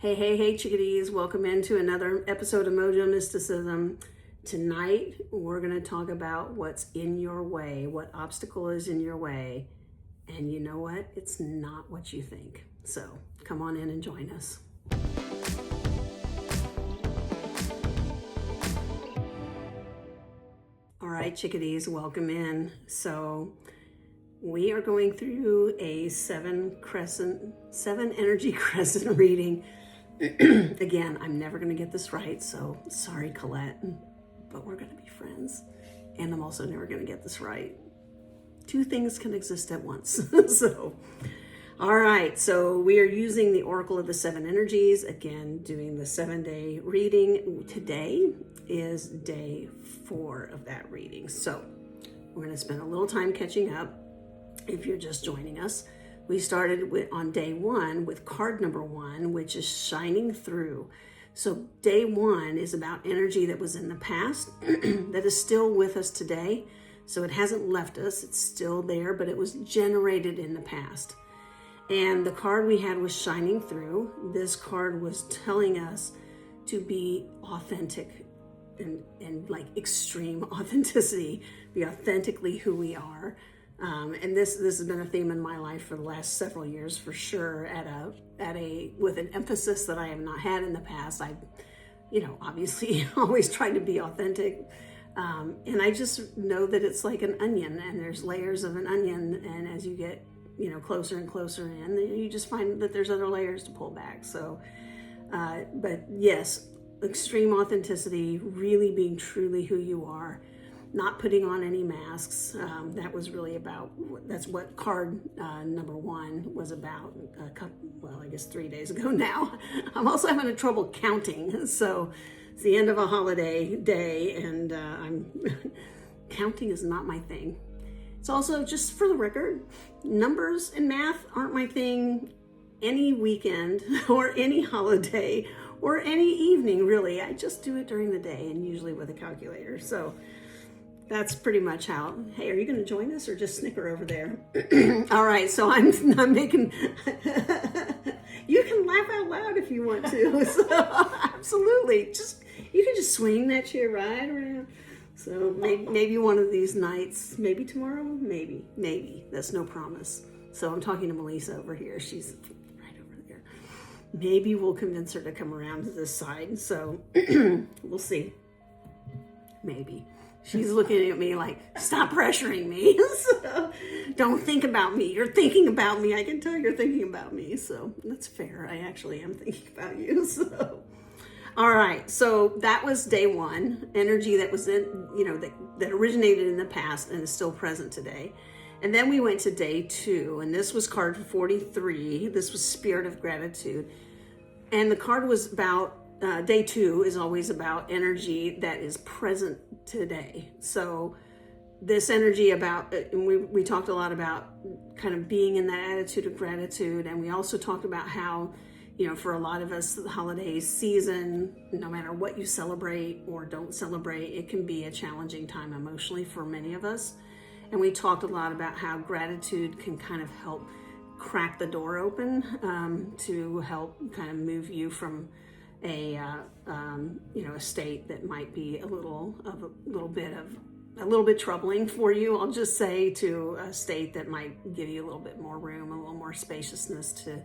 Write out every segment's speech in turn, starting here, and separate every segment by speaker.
Speaker 1: Hey, chickadees. Welcome into another episode of Mojo Mysticism. Tonight, we're going to talk about what's in your way, what obstacle is in your way. And you know what? It's not what you think. So come on in and join us. All right, chickadees, welcome in. So we are going through a seven energy crescent reading. Again, I'm never going to get this right, so sorry, Colette, but we're going to be friends. And I'm also never going to get this right. Two things can exist at once. All right, so we are using the Oracle of the Seven Energies, again, doing the 7-day reading. Today is day 4 of that reading. So we're going to spend a little time catching up if you're just joining us. We started on day 1 with card number 1, which is shining through. So day 1 is about energy that was in the past that is still with us today. So it hasn't left us, it's still there, but it was generated in the past. And the card we had was shining through. This card was telling us to be authentic and like extreme authenticity, be authentically who we are. And this has been a theme in my life for the last several years, for sure, with an emphasis that I have not had in the past. I've, obviously always tried to be authentic. And I just know that it's like an onion, and there's layers of an onion. And as you get, closer and closer in, you just find that there's other layers to pull back. So, but yes, extreme authenticity, really being truly who you are. Not putting on any masks. That was really that's what card number 1 was about. I guess 3 days ago now. I'm also having trouble counting. So it's the end of a holiday day, and counting is not my thing. It's also, just for the record, numbers and math aren't my thing any weekend or any holiday or any evening, really. I just do it during the day, and usually with a calculator. So that's pretty much how. Hey, are you going to join us or just snicker over there? All right, so I'm making. You can laugh out loud if you want to. So, absolutely, you can just swing that chair right around. So maybe one of these nights, maybe tomorrow, maybe. That's no promise. So I'm talking to Melissa over here. She's right over there. Maybe we'll convince her to come around to this side. So we'll see. Maybe. She's looking at me like, stop pressuring me. So, don't think about me. You're thinking about me. I can tell you're thinking about me. So that's fair. I actually am thinking about you. So, all right. So that was day 1, energy that was in, that originated in the past and is still present today. And then we went to day 2, and this was card 43. This was Spirit of Gratitude. And the card was about, day 2 is always about energy that is present today. So this energy about, and we talked a lot about kind of being in that attitude of gratitude. And we also talked about how, for a lot of us, the holiday season, no matter what you celebrate or don't celebrate, it can be a challenging time emotionally for many of us. And we talked a lot about how gratitude can kind of help crack the door open to help kind of move you from a state that might be a little bit troubling for you, I'll just say, to a state that might give you a little bit more room, a little more spaciousness to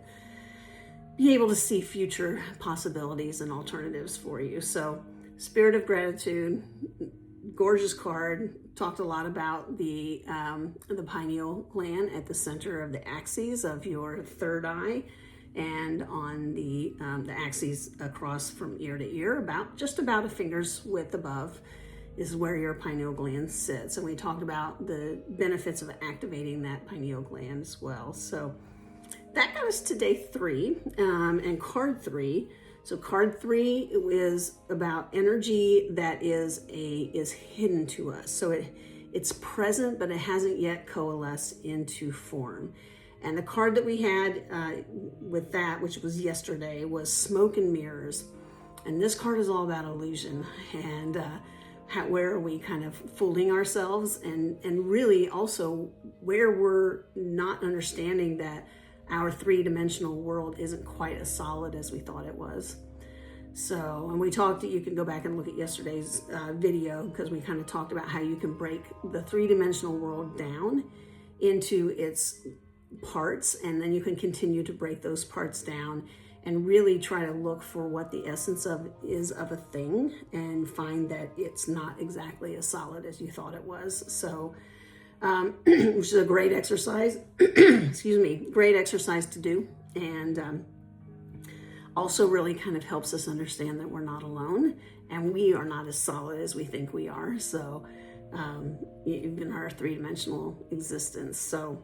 Speaker 1: be able to see future possibilities and alternatives for you. So Spirit of Gratitude, gorgeous card. Talked a lot about the pineal gland at the center of the axes of your third eye, and on the axes across from ear to ear, just about a finger's width above, is where your pineal gland sits. And we talked about the benefits of activating that pineal gland as well. So that got us to day 3 and card 3. So card 3 is about energy that is hidden to us. So it's present, but it hasn't yet coalesced into form. And the card that we had with that, which was yesterday, was Smoke and Mirrors. And this card is all about illusion and where are we kind of fooling ourselves, and really also where we're not understanding that our three-dimensional world isn't quite as solid as we thought it was. So, and we talked, you can go back and look at yesterday's video, because we kind of talked about how you can break the three-dimensional world down into its parts, and then you can continue to break those parts down and really try to look for what the essence is of a thing, and find that it's not exactly as solid as you thought it was. So, which is a great exercise, excuse me, great exercise to do. And also really kind of helps us understand that we're not alone, and we are not as solid as we think we are. So even our three-dimensional existence. So,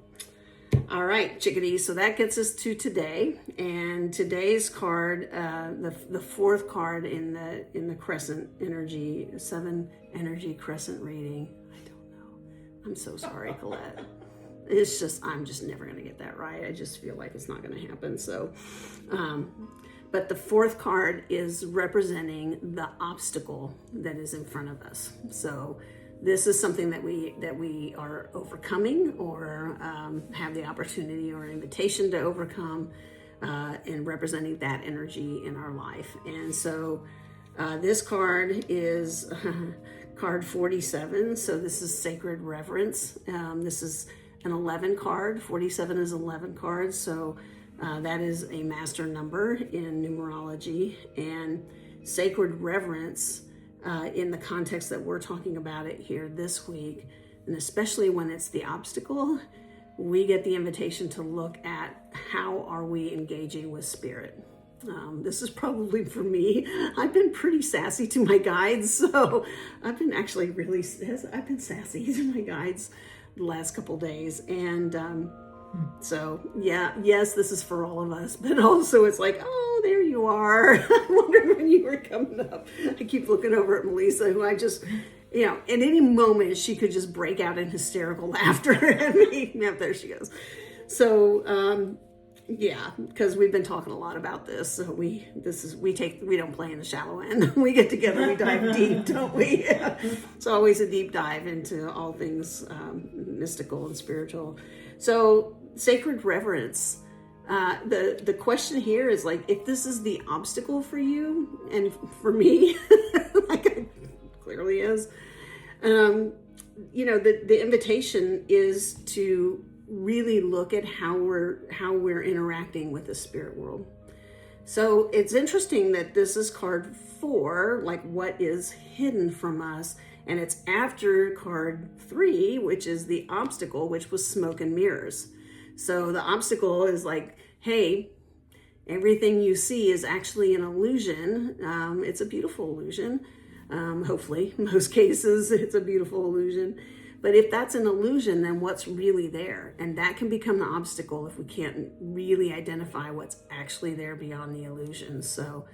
Speaker 1: all right, chickadees. So that gets us to today, and today's card, the fourth card in the crescent energy, 7 energy crescent reading. I don't know. I'm so sorry, Colette. It's just, I'm just never going to get that right. I just feel like it's not going to happen. So, but the fourth card is representing the obstacle that is in front of us. So this is something that we are overcoming, or have the opportunity or invitation to overcome, and representing that energy in our life. And so this card is card 47. So this is Sacred Reverence. This is an 11 card. 47 is 11 cards. So that is a master number in numerology. And Sacred Reverence, in the context that we're talking about it here this week, and especially when it's the obstacle, we get the invitation to look at how are we engaging with spirit. This is probably for me. I've been pretty sassy to my guides, so I've been actually I've been sassy to my guides the last couple days. And so yeah, yes, this is for all of us, but also it's like, oh, there you are. I wondered when you were coming up. I keep looking over at Melissa, who I just, at any moment she could just break out in hysterical laughter at me. Yep, there she goes. So, yeah, because we've been talking a lot about this. So we don't play in the shallow end. We get together, we dive deep, don't we? Yeah. It's always a deep dive into all things mystical and spiritual. So Sacred Reverence, the question here is like, if this is the obstacle for you, and for me, like it clearly is, the invitation is to really look at how we're interacting with the spirit world. So it's interesting that this is card 4, like what is hidden from us, and it's after card 3, which is the obstacle, which was smoke and mirrors. So the obstacle is like, hey, everything you see is actually an illusion. It's a beautiful illusion. Hopefully, in most cases, it's a beautiful illusion. But if that's an illusion, then what's really there? And that can become the obstacle if we can't really identify what's actually there beyond the illusion. So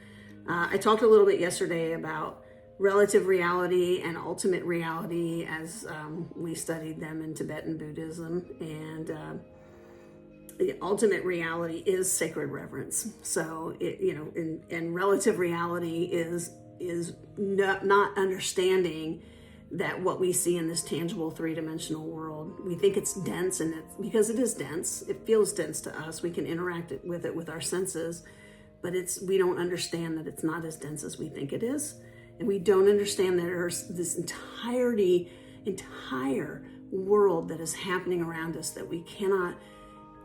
Speaker 1: I talked a little bit yesterday about relative reality and ultimate reality as we studied them in Tibetan Buddhism. And the ultimate reality is sacred reverence. So, and relative reality is not understanding that what we see in this tangible three-dimensional world, we think it's dense, and because it is dense, it feels dense to us. We can interact with it with our senses, but we don't understand that it's not as dense as we think it is. And we don't understand that there's this entire world that is happening around us that we cannot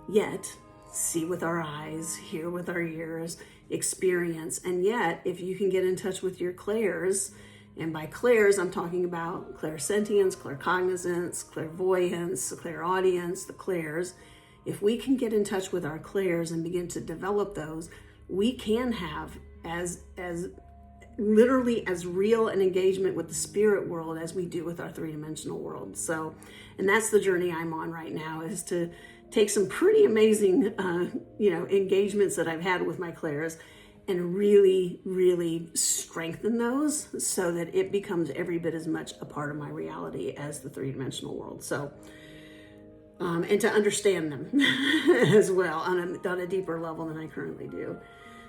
Speaker 1: yet see with our eyes, hear with our ears, experience. And yet, if you can get in touch with your clairs, and by clairs, I'm talking about clairsentience, claircognizance, clairvoyance, clairaudience, the clairs. If we can get in touch with our clairs and begin to develop those, we can have as literally as real an engagement with the spirit world as we do with our three-dimensional world. So, and that's the journey I'm on right now, is to take some pretty amazing, engagements that I've had with my clairs and really, really strengthen those so that it becomes every bit as much a part of my reality as the three-dimensional world. So, and to understand them as well on a deeper level than I currently do.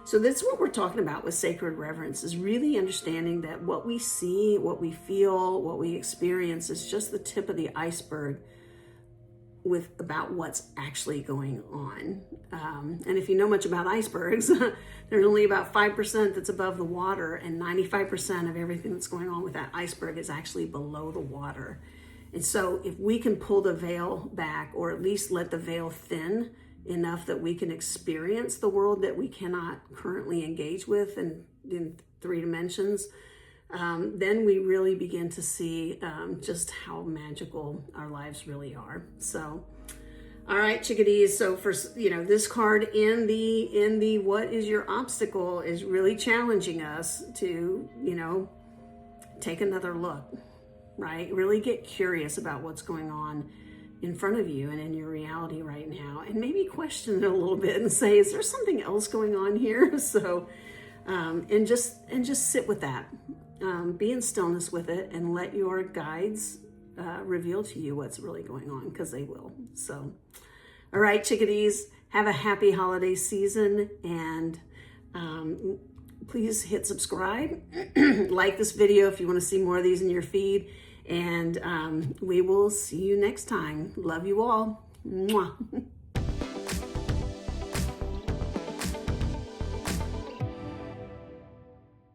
Speaker 1: So that's what we're talking about with sacred reverence, is really understanding that what we see, what we feel, what we experience is just the tip of the iceberg about what's actually going on. And if you know much about icebergs, there's only about 5% that's above the water, and 95% of everything that's going on with that iceberg is actually below the water. And so if we can pull the veil back, or at least let the veil thin enough that we can experience the world that we cannot currently engage with in 3 dimensions, then we really begin to see just how magical our lives really are. So, all right, chickadees. So for, this card in the what is your obstacle is really challenging us to, take another look, right? Really get curious about what's going on in front of you and in your reality right now, and maybe question it a little bit and say, is there something else going on here? So, and just sit with that. Be in stillness with it, and let your guides reveal to you what's really going on, because they will. So, all right, chickadees, have a happy holiday season, and please hit subscribe. Like this video if you want to see more of these in your feed, and we will see you next time. Love you all. Mwah.